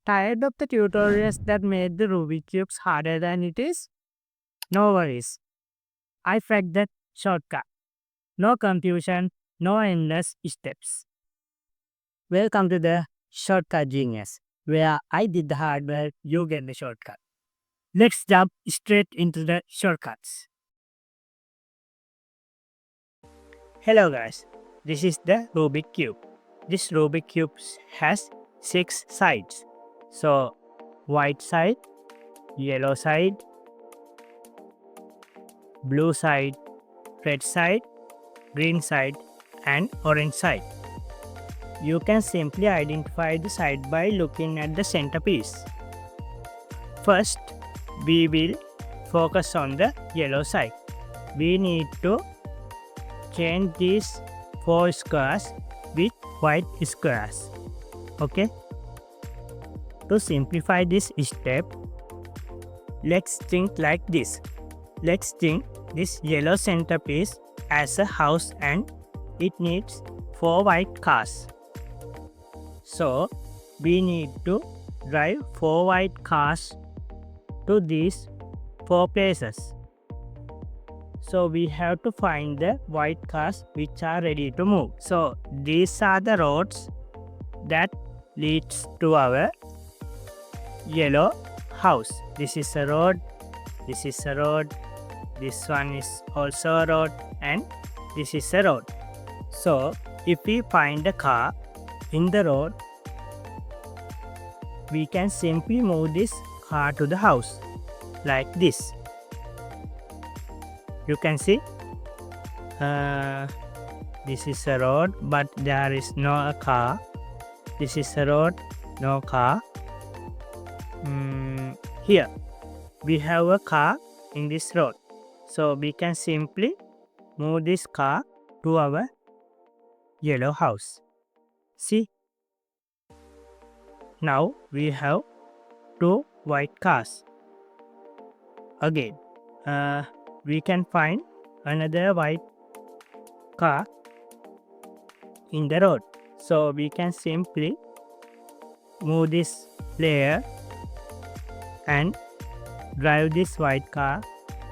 Tired of the tutorials that made the Rubik cubes harder than it is? No worries. I cracked that shortcut. No confusion, no endless steps. Welcome to the Shortcut Genius, where I did the hard work, you get the shortcut. Let's jump straight into the shortcuts. Hello guys, this is the Rubik cube. This Rubik cube has 6 sides. So, white side, yellow side, blue side, red side, green side, and orange side. You can simply identify the side by looking at the centerpiece. First, we will focus on the yellow side. We need to change these 4 squares with white squares. Okay? To simplify this step, let's think like this. Let's think this yellow centerpiece as a house and it needs 4 white cars. So, we need to drive 4 white cars to these 4 places. So, we have to find the white cars which are ready to move. So, these are the roads that leads to our yellow house. This is a road, this is a road, this one is also a road, and this is a road. So, if we find a car in the road, we can simply move this car to the house like this. You can see this is a road, but there is no car. This is a road, no car. Here we have a car in this road, so we can simply move this car to our yellow house. See, now we have 2 white cars. Again, we can find another white car in the road, so we can simply move this layer and drive this white car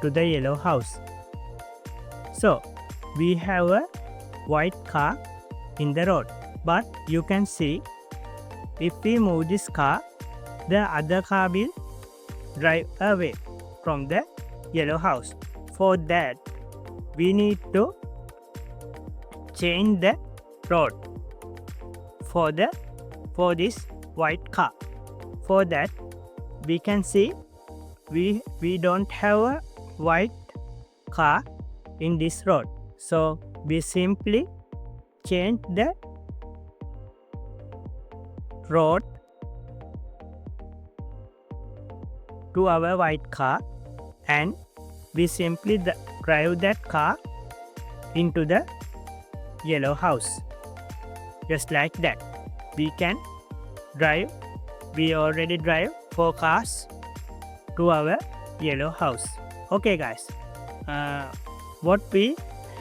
to the yellow house. So, we have a white car in the road, but you can see if we move this car, the other car will drive away from the yellow house. For that, we need to change the road for this white car. For that, we can see we don't have a white car in this road, so we simply change the road to our white car and we simply drive that car into the yellow house. Just like that, we can drive. We already drive 4 cars to our yellow house. Okay guys, what we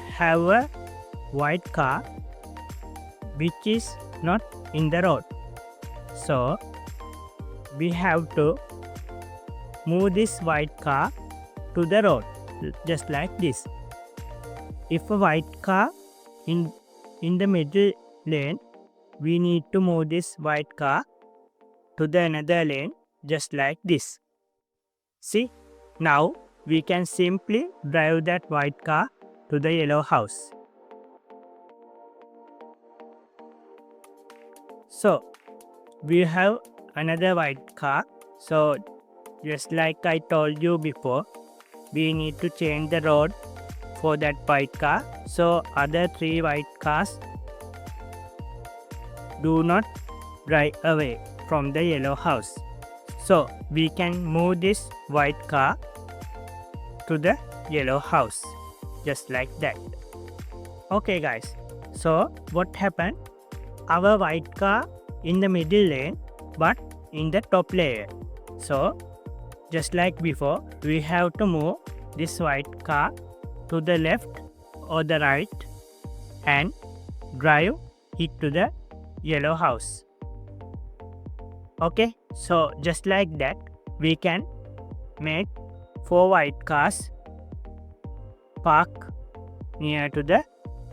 have a white car which is not in the road, so we have to move this white car to the road just like this. If a white car in the middle lane, we need to move this white car to the another lane just like this. See, now we can simply drive that white car to the yellow house. So, we have another white car. So, just like I told you before, we need to change the road for that white car. So, other 3 white cars do not drive away from the yellow house. So, we can move this white car to the yellow house just like that. Okay guys, so what happened? Our white car in the middle lane but in the top layer. So, just like before, we have to move this white car to the left or the right and drive it to the yellow house. Okay, so just like that, we can make 4 white cars park near to the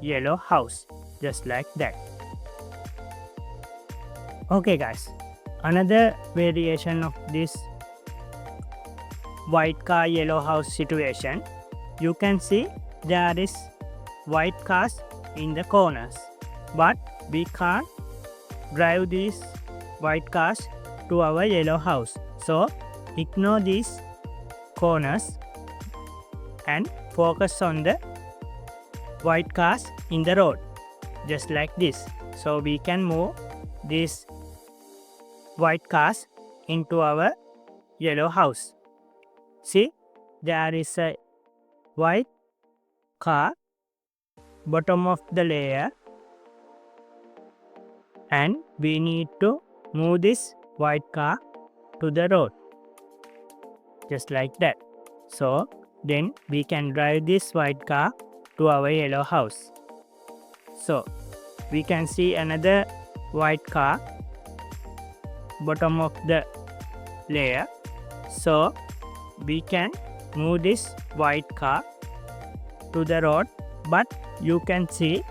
yellow house, just like that. Okay guys, another variation of this white car yellow house situation, you can see there is white cars in the corners, but we can't drive these white cars to our yellow house. So ignore these corners and focus on the white cars in the road, just like this. So we can move these white cars into our yellow house. See, there is a white car bottom of the layer, and we need to move this white car to the road, just like that. So then we can drive this white car to our yellow house. So we can see another white car bottom of the layer. So we can move this white car to the road, but you can see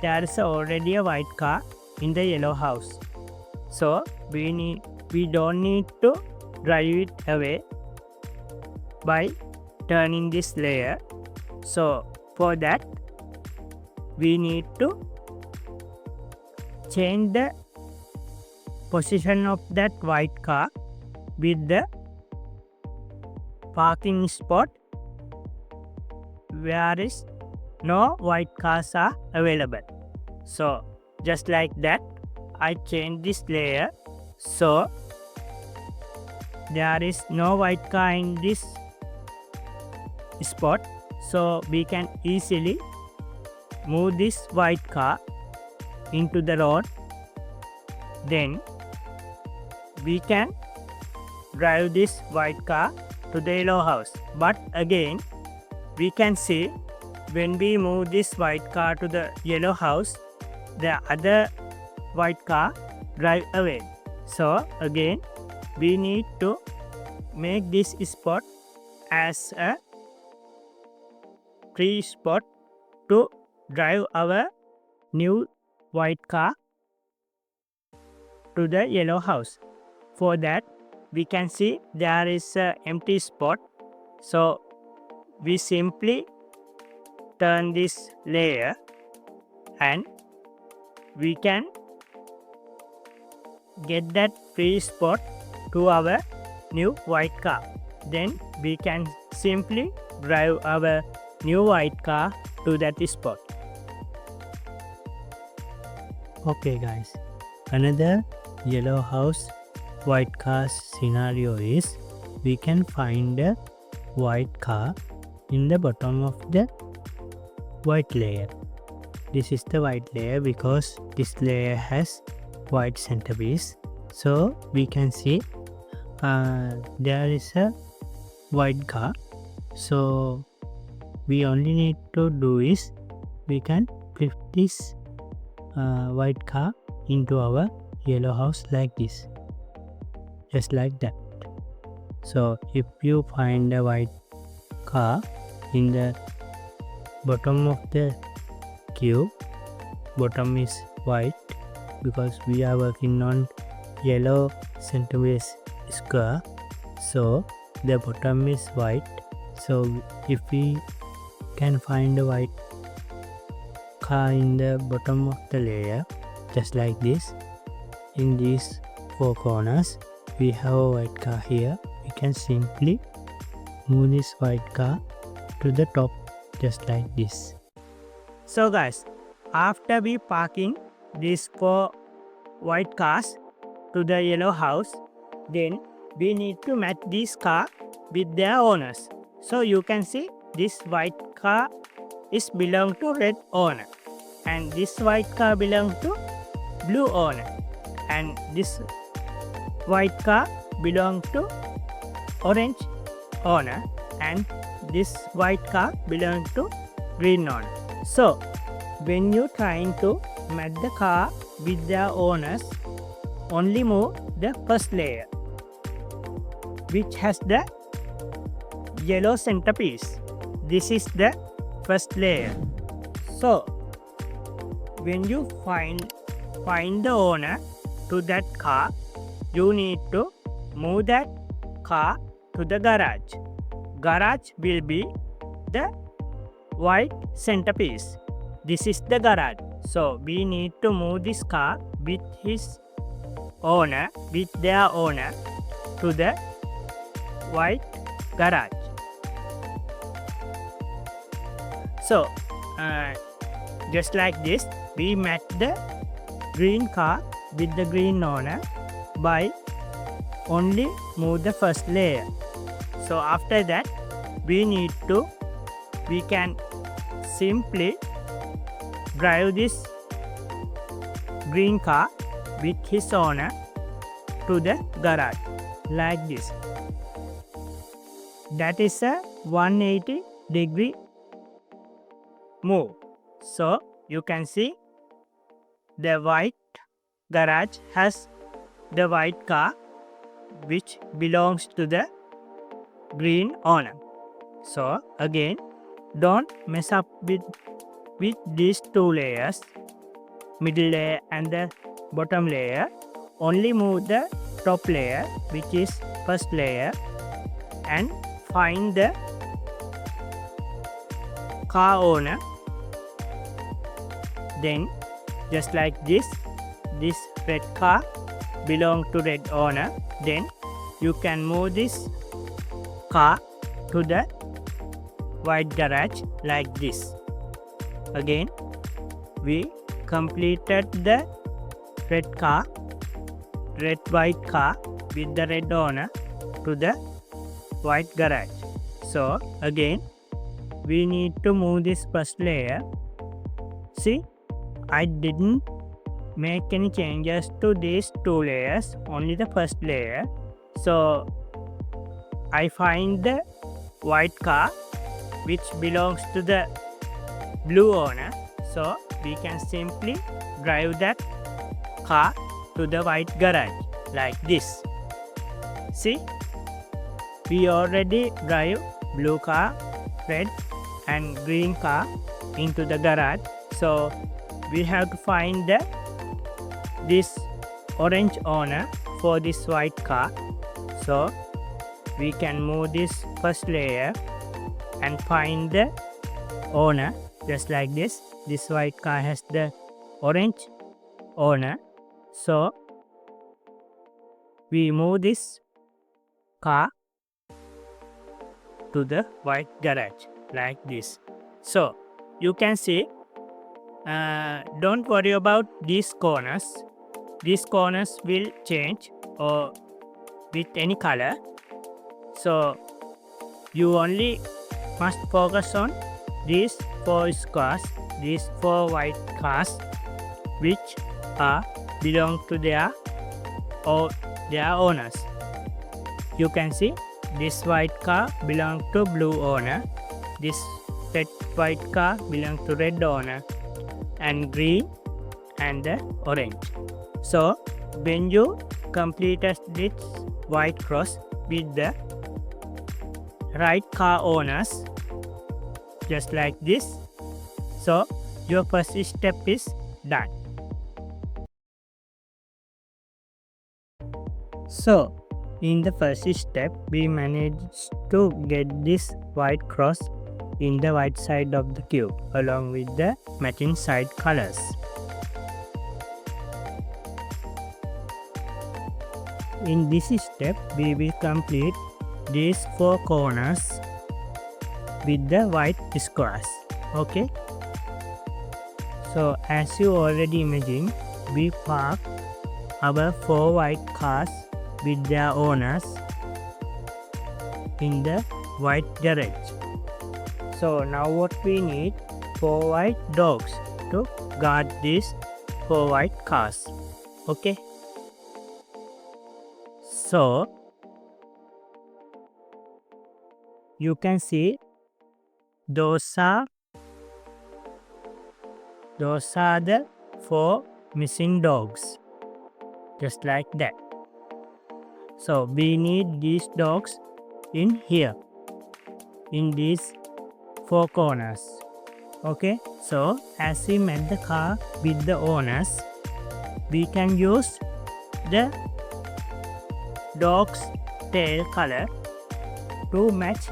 there is already a white car in the yellow house. So we don't need to drive it away by turning this layer. So for that, we need to change the position of that white car with the parking spot where is no white cars are available. So just like that, I change this layer so there is no white car in this spot. So we can easily move this white car into the road. Then we can drive this white car to the yellow house. But again, we can see when we move this white car to the yellow house, the other white car drive away. So again, we need to make this spot as a free spot to drive our new white car to the yellow house. For that, we can see there is an empty spot. So we simply turn this layer and we can get that free spot to our new white car. Then we can simply drive our new white car to that spot. Okay guys, another yellow house white car scenario is we can find a white car in the bottom of the white layer. This is the white layer because this layer has white centerpiece. So we can see there is a white car. So we only need to do is we can flip this white car into our yellow house like this, just like that. So if you find a white car in the bottom of the cube, bottom is white because we are working on yellow centerpiece square, so the bottom is white. So if we can find a white car in the bottom of the layer, just like this, in these four corners we have a white car here. We can simply move this white car to the top, just like this. So guys, after we parking these four white cars to the yellow house, then we need to match this car with their owners. So you can see this white car is belong to red owner, and this white car belong to blue owner, and this white car belong to orange owner, and this white car belong to green owner. So when you trying to match the car with their owners, only move the first layer, which has the yellow centerpiece. This is the first layer. So when you find the owner to that car, you need to move that car to the garage. Garage will be the white centerpiece. This is the garage. So we need to move this car with his owner, with their owner, to the white garage. So just like this, we match the green car with the green owner by only move the first layer. So after that, we can simply drive this green car with his owner to the garage like this. That is a 180-degree move. So you can see the white garage has the white car which belongs to the green owner. So again, don't mess up with these two layers, middle layer and the bottom layer. Only move the top layer, which is first layer, and find the car owner. Then just like this red car belong to red owner. Then you can move this car to the white garage like this. Again, we completed the red white car with the red owner to the white garage. So again, we need to move this first layer. See, I didn't make any changes to these two layers, only the first layer. So I find the white car which belongs to the blue owner. So we can simply drive that car to the white garage like this. See, we already drive blue car, red and green car into the garage. So we have to find this orange owner for this white car. So we can move this first layer and find the owner just like this. This white car has the orange owner. So we move this car to the white garage like this. So you can see, don't worry about these corners. These corners will change or with any color. So you only must focus on these four squares, these four white cars which belong to their owners. You can see this white car belong to blue owner, this red white car belong to red owner, and green and the orange. So when you completed this white cross with the right car owners just like this, so your first step is done. So in the first step, we managed to get this white cross in the right side of the cube along with the matching side colors. In this step, we will complete these four corners with the white squares. Okay. So as you already imagined, we park our four white cars with their owners in the white garage. So now what we need, four white dogs to guard these four white cars. Okay. So you can see those are the four missing dogs, just like that. So we need these dogs in here, in these four corners. Okay, so as we met the car with the owners, we can use the dog's tail color to match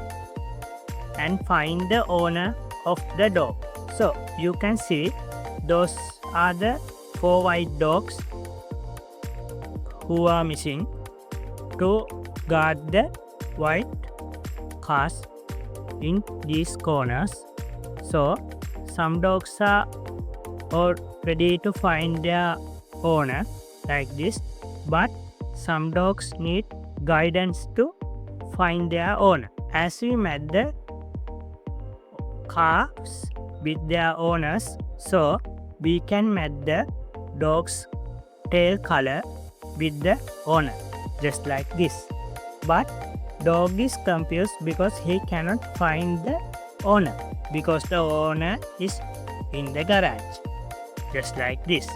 and find the owner of the dog. So you can see those are the four white dogs who are missing to guard the white cars in these corners. So some dogs are all ready to find their owner like this, but some dogs need guidance to find their owner. As we met the cars with their owners, so we can match the dog's tail color with the owner, just like this. But dog is confused because he cannot find the owner, because the owner is in the garage, just like this.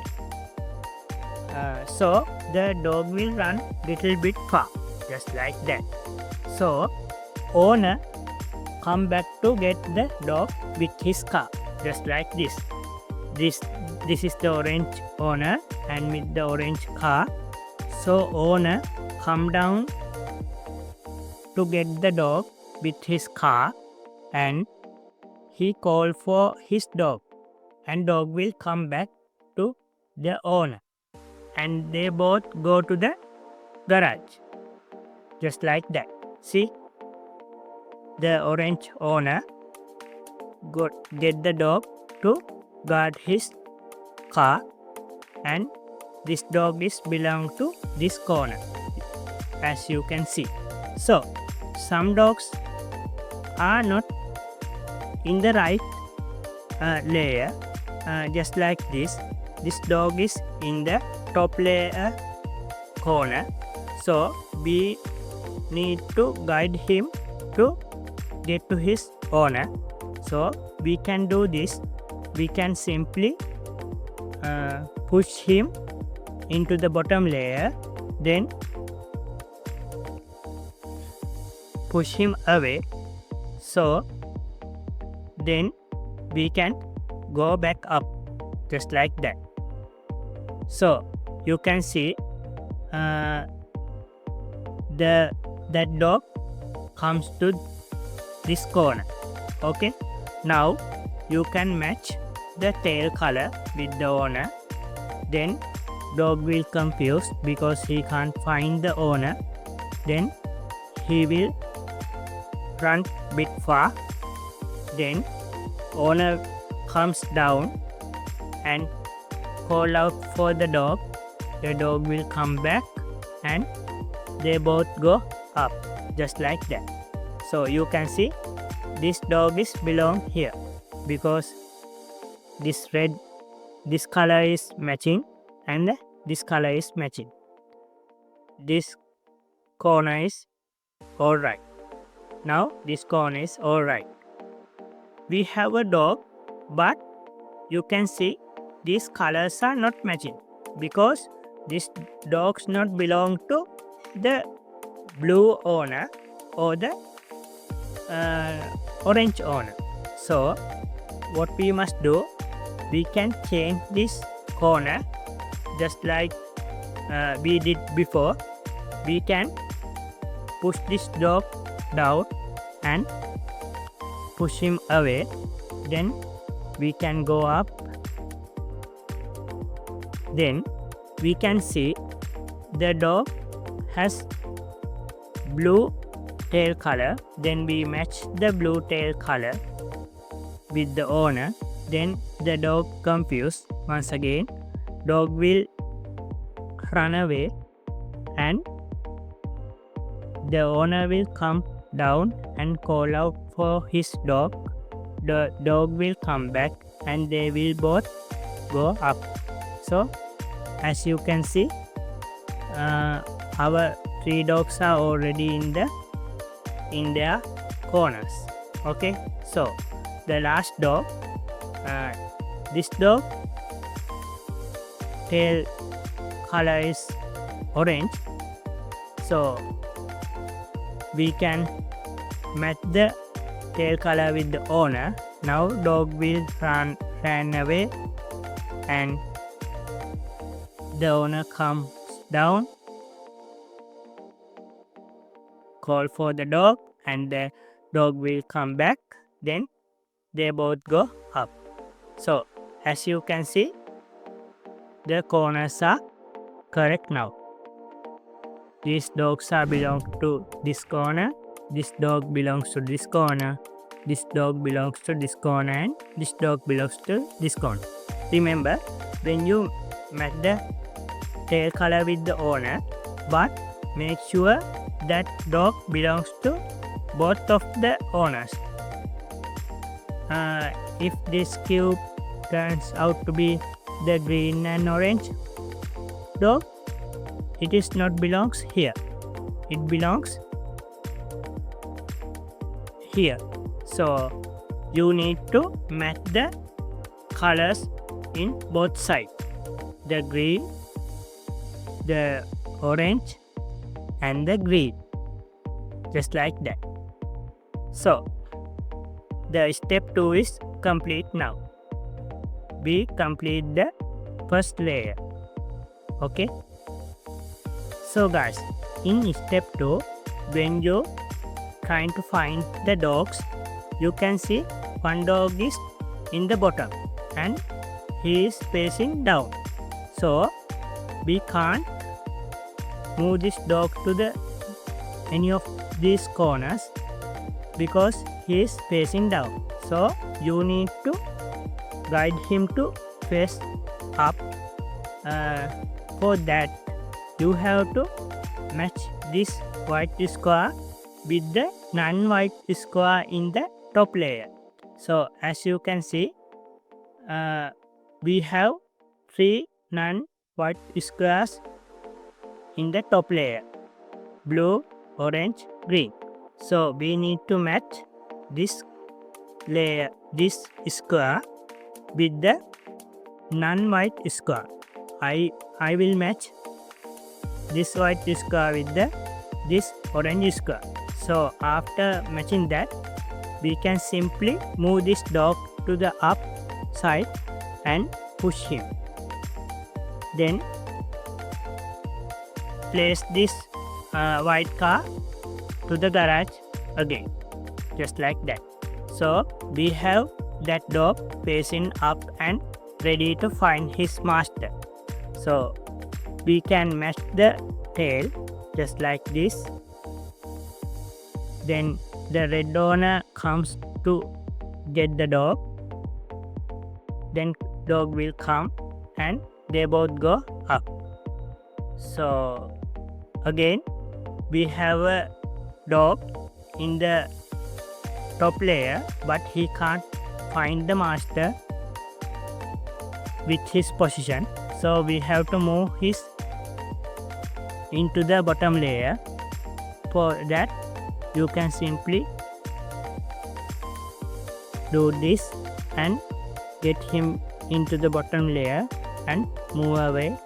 So the dog will run little bit far, just like that. So owner come back to get the dog with his car, just like this. This is the orange owner and with the orange car. So owner come down to get the dog with his car, and he call for his dog, and dog will come back to the owner, and they both go to the garage, just like that. See, the orange owner get the dog to guard his car, and this dog is belong to this corner, as you can see. So some dogs are not in the right layer, just like this. This dog is in the top layer corner, so we need to guide him to get to his owner. So we can do this. We can simply push him into the bottom layer, then push him away. So then we can go back up, just like that. So you can see that dog comes to this corner. Okay, now you can match the tail color with the owner. Then dog will confused because he can't find the owner. Then he will run bit far. Then owner comes down and call out for the dog. The dog will come back and they both go up, just like that. So you can see this dog is belong here because this color is matching and this color is matching. This corner is alright. Now this corner is alright. We have a dog, but you can see these colors are not matching because this dogs not belong to the blue owner or the orange owner. So what we must do, we can change this corner just like we did before. We can push this dog down and push him away. Then we can go up. Then we can see the dog has blue tail color. Then we match the blue tail color with the owner. Then the dog confused once again. Dog will run away and the owner will come down and call out for his dog. The dog will come back and they will both go up. So as you can see, our three dogs are already in their corners. Okay, so the last dog, this dog tail color is orange. So we can match the tail color with the owner. Now dog will run away and the owner comes down, call for the dog, and the dog will come back. Then they both go up. So as you can see, the corners are correct now. These dogs are belong to this corner. This dog belongs to this corner. This dog belongs to this corner, and this dog belongs to this corner. Remember, when you match the tail color with the owner, but make sure that dog belongs to both of the owners. If this cube turns out to be the green and orange dog, it is not belongs here. It belongs here. So you need to match the colors in both sides. The green, the orange, and the green. Just like that. So the step 2 is complete now. We complete the first layer. Okay. So guys, in step 2, when you trying to find the dogs, you can see one dog is in the bottom and he is facing down. So we can't move this dog to the any of these corners because he is facing down. So you need to guide him to face up. For that, you have to match this white square with the non-white square in the top layer. So as you can see, we have 3 non-white squares in the top layer: blue, orange, green. So we need to match this layer, this square, with the non-white square. I will match this white square with this orange square. So after matching that, we can simply move this dog to the up side and push him. Then place this white car to the garage again, just like that. So we have that dog facing up and ready to find his master. So we can match the tail just like this. Then the red owner comes to get the dog. Then dog will come and they both go up. So again, we have a dog in the top layer, but he can't find the master with his position. So we have to move his into the bottom layer. For that, you can simply do this and get him into the bottom layer and move away.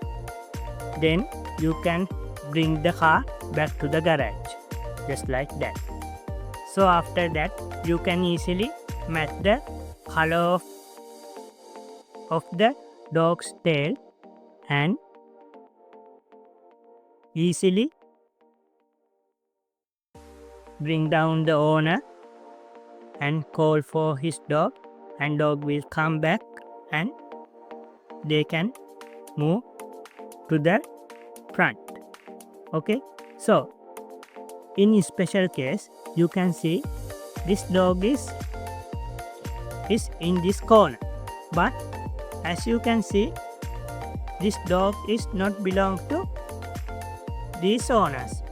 Then you can bring the car back to the garage, just like that. So after that, you can easily match the color of the dog's tail and easily bring down the owner and call for his dog, and dog will come back and they can move to the front. Okay, so in special case, you can see this dog is in this corner, but as you can see, this dog is not belong to these owners.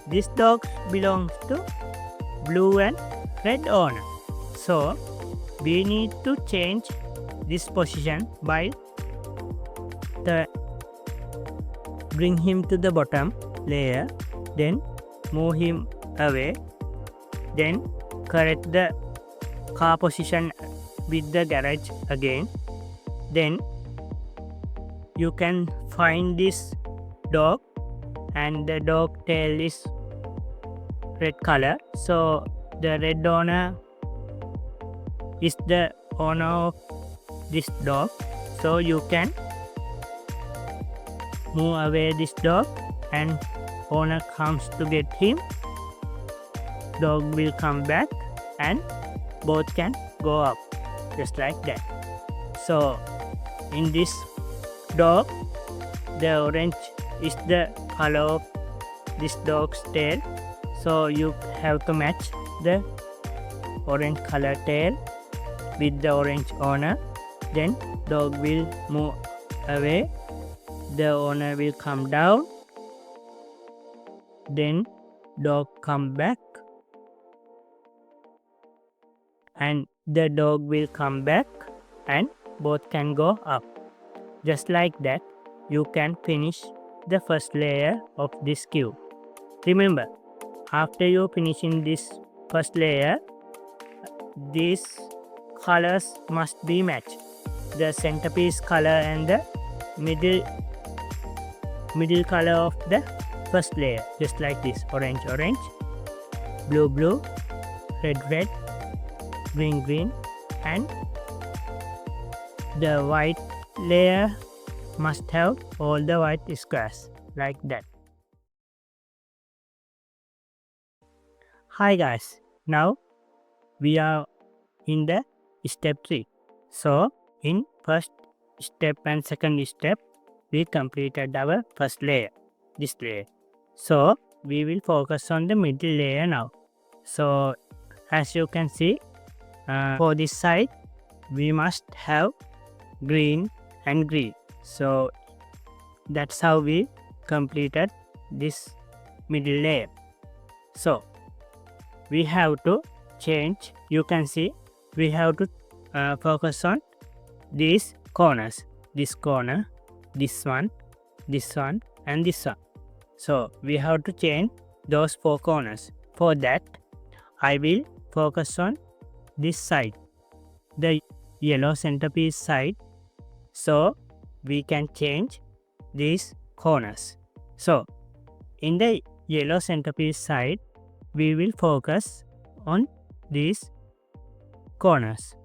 This dog belongs to blue and red owner. So we need to change this position by bring him to the bottom layer, then move him away, then correct the car position with the garage again. Then you can find this dog and the dog tail is red color. So the red owner is the owner of this dog. So you can move away this dog and owner comes to get him. Dog will come back and both can go up just like that. So in this dog, the orange is the color of this dog's tail. So you have to match the orange color tail with the orange owner. Then dog will move away. The owner will come down. Then dog come back. And the dog will come back and both can go up. Just like that, you can finish the first layer of this cube. Remember, after you finishing this first layer, these colors must be matched. The centerpiece color and the middle color of the first layer, just like this: orange, orange, blue, blue, red, red, green, green, and the white layer must have all the white squares like that. Hi guys, now we are in the step 3. So in first step and second step, we completed our first layer, this layer. So we will focus on the middle layer now. So as you can see, for this side, we must have green and green. So that's how we completed this middle layer. So we have to change. You can see we have to focus on these corners. This corner, this one, and this one. So we have to change those 4 corners. For that, I will focus on this side, the yellow centerpiece side. So we can change these corners. So in the yellow centerpiece side, we will focus on these corners.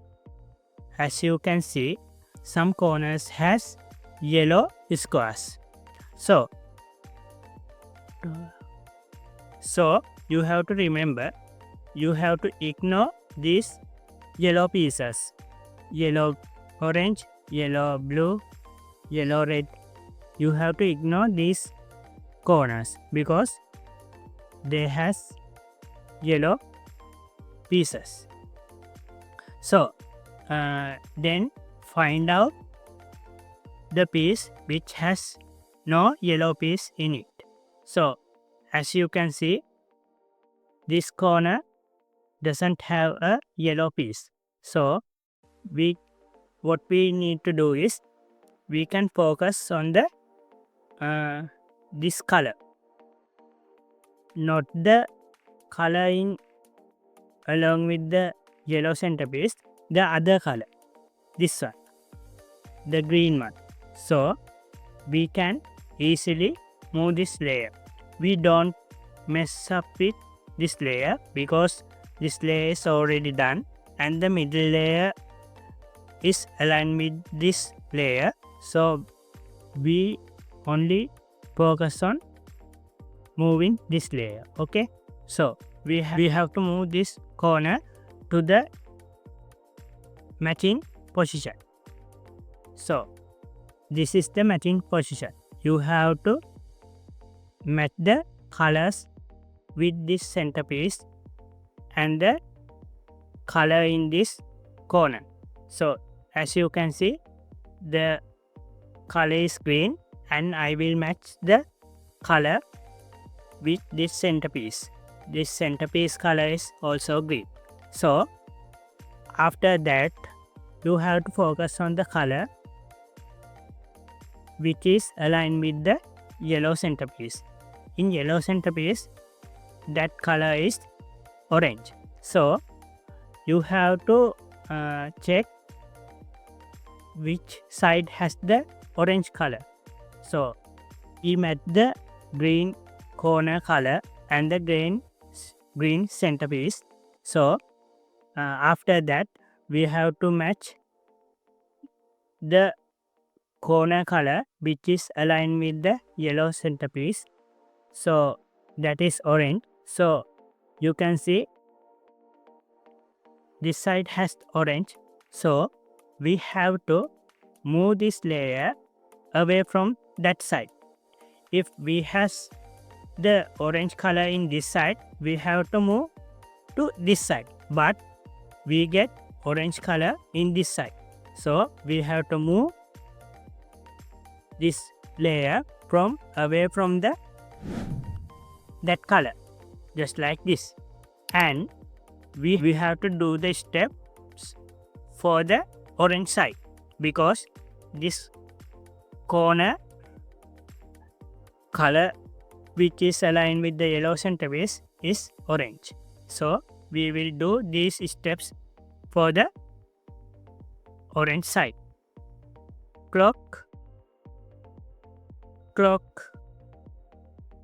As you can see, some corners has yellow squares. So you have to remember, you have to ignore these yellow pieces: yellow orange, yellow blue, yellow red. You have to ignore these corners because they has yellow pieces. So then find out the piece which has no yellow piece in it. So as you can see, this corner doesn't have a yellow piece. So what we need to do is, we can focus on the this color, not the color in along with the yellow centerpiece, the other color, this one, the green one. So we can easily move this layer. We don't mess up with this layer because this layer is already done and the middle layer is aligned with this layer. So we only focus on moving this layer. Okay, so we have to move this corner to the matching position. So this is the matching position. You have to match the colors with this centerpiece and the color in this corner. So as you can see, the color is green and I will match the color with this centerpiece. This centerpiece color is also green. So after that, you have to focus on the color which is aligned with the yellow centerpiece. In yellow centerpiece, that color is orange. So you have to check which side has the orange color. So we match the green corner color and the green centerpiece. So after that we have to match the corner color which is aligned with the yellow centerpiece. So that is orange. So you can see this side has orange. So we have to move this layer away from that side. If we has the orange color in this side, we have to move to this side, but we get orange color in this side, so we have to move this layer from away from that color, just like this. And we have to do the steps for the orange side, because this corner color which is aligned with the yellow centerpiece is orange. So we will do these steps for the orange side. Clock,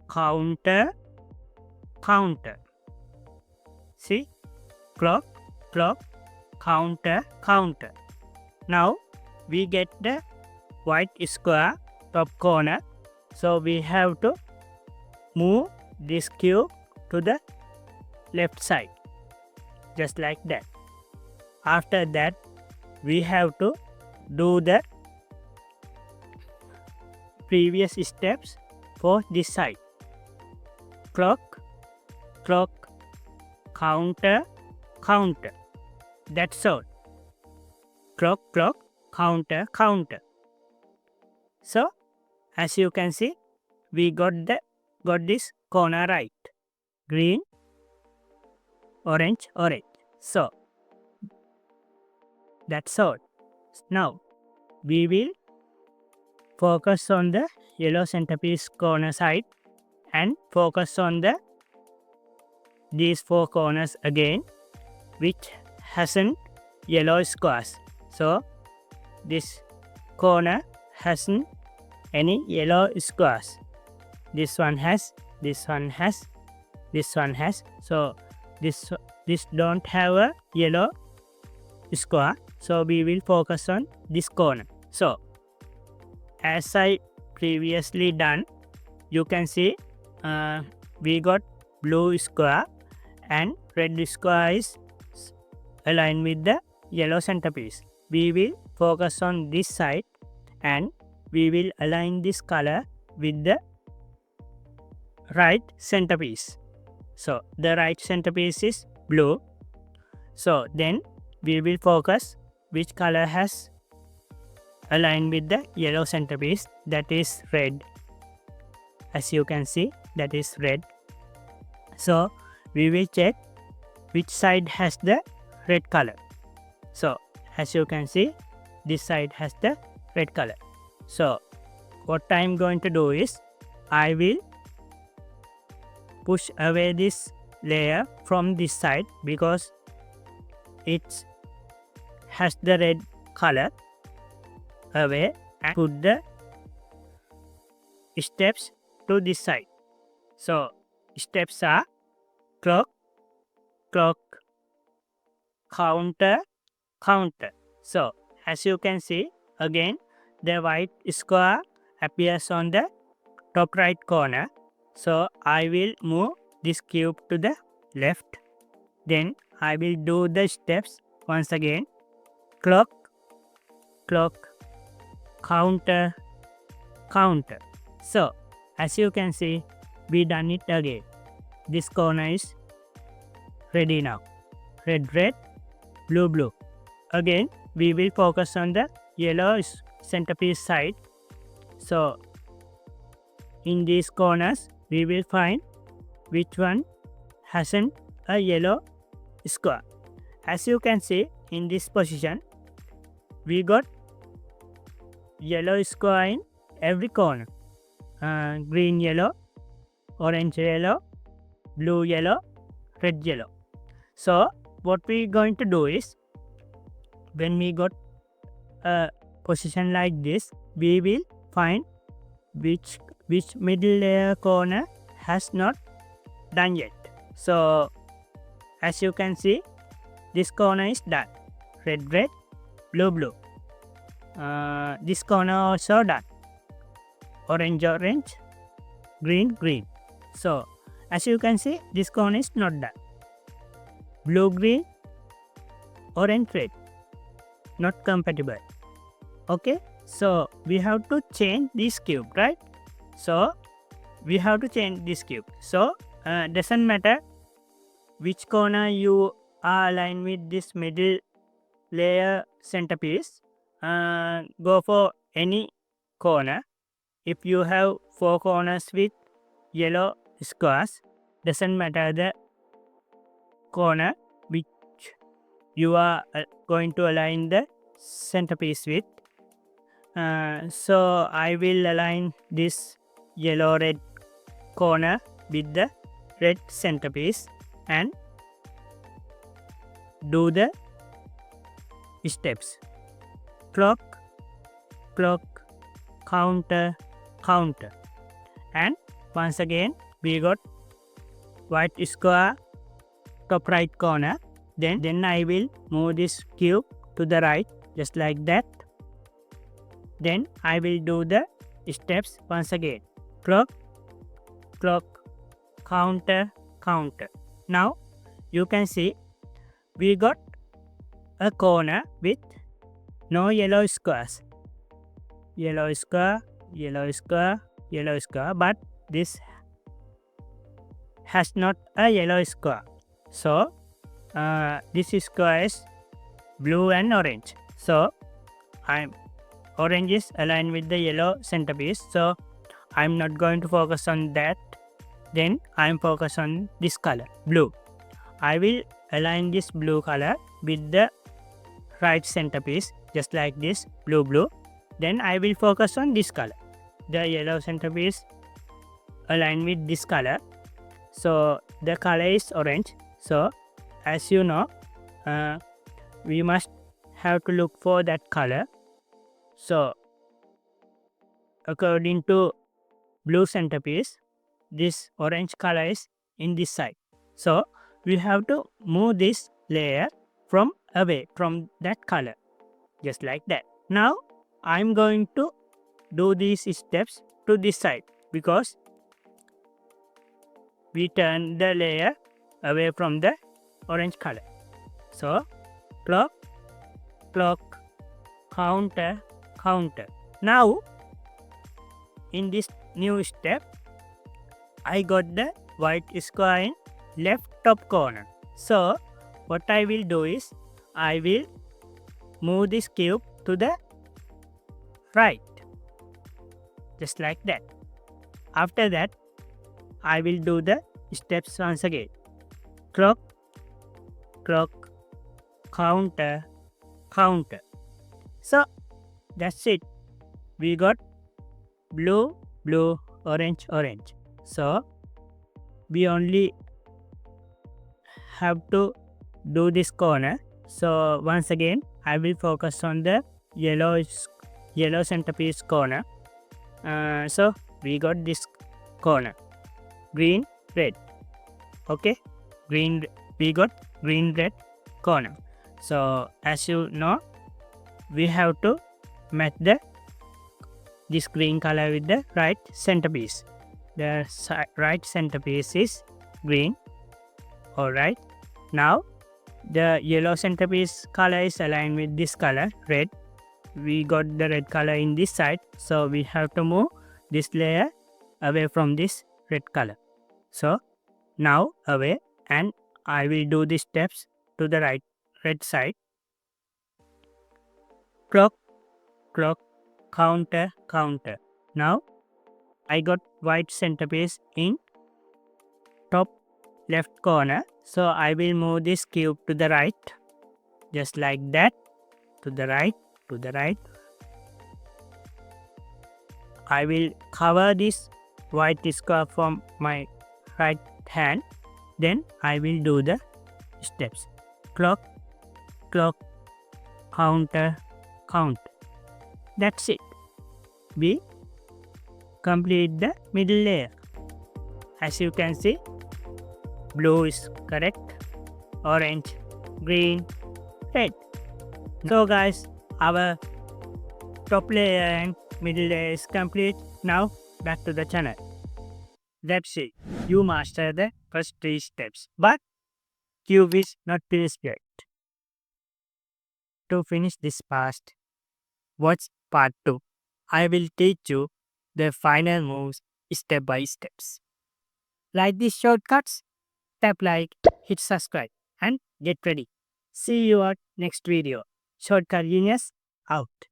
counter, see, clock, counter. Now we get the white square top corner, so we have to move this cube to the left side, just like that. After that we have to do the previous steps for this side. Clock, counter. That's all. Clock, counter. So as you can see, we got this corner right. Green, orange. So that's all. Now we will focus on the yellow centerpiece corner side and focus on these four corners again, which hasn't yellow squares. So this corner hasn't any yellow squares. This one has. So this don't have a yellow square, so we will focus on this corner. So as I previously done, you can see we got blue square and red square is aligned with the yellow centerpiece. We will focus on this side and we will align this color with the right centerpiece. So the right centerpiece is blue. So then we will focus which color has aligned with the yellow centerpiece, that is red. As you can see, that is red. So we will check which side has the red color. So as you can see, this side has the red color. So what I am going to do is, I will push away this layer from this side because it has the red color away, and put the steps to this side. So steps are clock, counter. So as you can see, again the white square appears on the top right corner. So I will move this cube to the left. Then I will do the steps once again. Clock, counter. So as you can see, we done it again. This corner is ready now. Red, blue. Again we will focus on the yellow centerpiece side. So in these corners we will find which one hasn't a yellow square. As you can see, in this position we got yellow square in every corner. Green yellow, orange yellow, blue yellow, red yellow. So what we going to do is, when we got a position like this, we will find which middle layer corner has not done yet. So as you can see, this corner is done. Red, red, blue, blue. This corner also done. Orange, orange, green, green. So as you can see, this corner is not done. Blue, green, orange, red. Not compatible. Okay, so we have to change this cube, right? So we have to change this cube. So doesn't matter which corner you are aligned with this middle layer centerpiece. Go for any corner. If you have 4 corners with yellow squares, doesn't matter the corner which you are going to align the centerpiece with. So I will align this yellow red corner with the red centerpiece and do the steps. Clock, clock, counter, counter. And once again we got white square top right corner. Then I will move this cube to the right just like that. Then I will do the steps once again. Clock, clock, counter, counter. Now you can see we got a corner with no yellow squares. Yellow square, yellow square, yellow square, but this has not a yellow square. So this square is blue and orange. So orange is aligned with the yellow centerpiece. So I'm not going to focus on that. Then I'm focused on this color, blue. I will align this blue color with the right centerpiece just like this, blue, blue. Then I will focus on this color, the yellow centerpiece aligned with this color. So the color is orange. So as you know, we must have to look for that color. So according to blue centerpiece, this orange color is in this side. So we have to move this layer from away from that color just like that. Now I'm going to do these steps to this side because we turn the layer away from the orange color. So clock, clock, counter, counter. Now in this new step, I got the white square in left top corner. So what I will do is I will move this cube to the right just like that. After that I will do the steps once again. Clock, clock, counter, counter. So that's it. We got blue, blue, orange, orange. So we only have to do this corner. So once again I will focus on the yellow centerpiece corner. So we got this corner, green, red. Okay, green, we got green, red corner. So as you know, we have to match this green color with the right centerpiece. The right centerpiece is green. Alright, now the yellow centerpiece color is aligned with this color, red. We got the red color in this side, so we have to move this layer away from this red color. So now away, and I will do the steps to the right, red side. Clock, clock, counter, counter. Now I got white centerpiece in top left corner. So I will move this cube to the right just like that, to the right, to the right. I will cover this white square from my right hand. Then I will do the steps. Clock, clock, counter, counter. That's it. We complete the middle layer. As you can see, blue is correct, orange, green, red. So guys, our top layer and middle layer is complete. Now back to the channel. Let's see. You master the first 3 steps, but cube is not finished yet. To finish this past, watch part 2. I will teach you the final moves step by steps. Like these shortcuts, tap like, hit subscribe, and get ready. See you at next video. Shortcut Genius out.